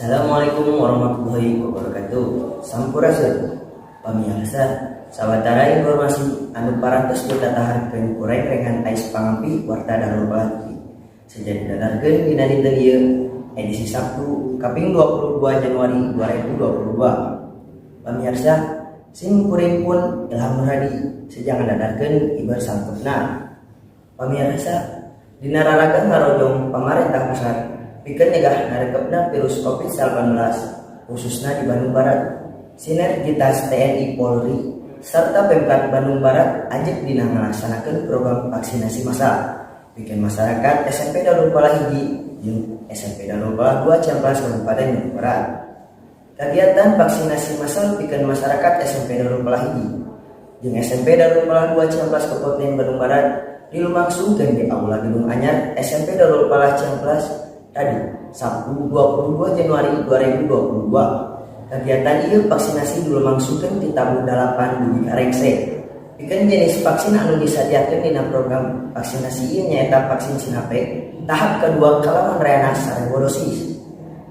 Assalamualaikum warahmatullahi wabarakatuh. Sampurasun pamirsa, sawatara informasi anu parantos ditataharkeun ku rek-rekan ais pangampi warta Darul Balati. Sejadi dadarkeun dina dinten ieu edisi Sabtu kaping 22 Januari 2022. Pamirsa, sim kuringpun Ilham Nurhadi sejang dadarkeun ibar santupna. Pamirsa, dina raraga ngarojong pamarentah pusat pikeun nyegah narekepna virus COVID-19 khususna di Bandung Barat. Sinergitas TNI Polri serta Pemkab Bandung Barat ajak dina ngalaksanakeun program vaksinasi massal pikeun masyarakat SMP Darul Falah 1 jeung SMP Darul Falah 2 Ciamplas Kabupaten Bandung Barat. Kegiatan vaksinasi massal pikeun masyarakat SMP Darul Falah 1 jeung SMP Darul Falah 2 Ciamplas Kabupaten Bandung Barat dilumangsungkeun di Aula Gedung Anyar SMP Darul Falah Ciamplas tadi Sabtu 22 Januari 2022. Kegiatan ieu vaksinasi dilumangsungkeun di tamu 8 dugi karengse. Pikeun jenis vaksin anu disadiakeun dina program vaksinasi ieu nyaeta vaksin Sinapec tahap kedua kalawan reana 1000 dosis.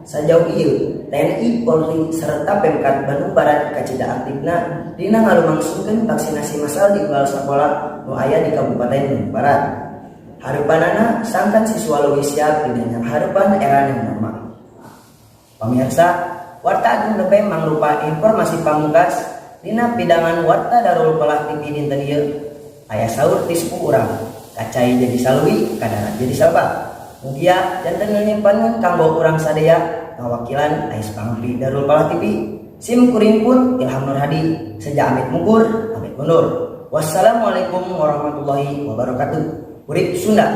Sajauh ieu TNI Polri serta Pemkab Bandung Barat kacida aktifna dina ngalumangsungkeun vaksinasi massal di unggal sakola nu aya di Kabupaten Bandung Barat. Harepanana sangkan siswa leuwih siap dina harepan era yang normal. Pamirsa, warta agung nepe mangrupa informasi pamungkas dina pidangan warta Darul Falah TV dinten ieu. Aya saur tispu urang, kacai jadi salwi, kadarat jadi salba. Mugia janten nyimpen kanggo urang sadaya ngawakilan ais pangpi Darul Falah TV. Sim kuringpun Ilham Nurhadi, seja amit mungkur, amit mundur. Wassalamualaikum warahmatullahi wabarakatuh. Urip Sunda.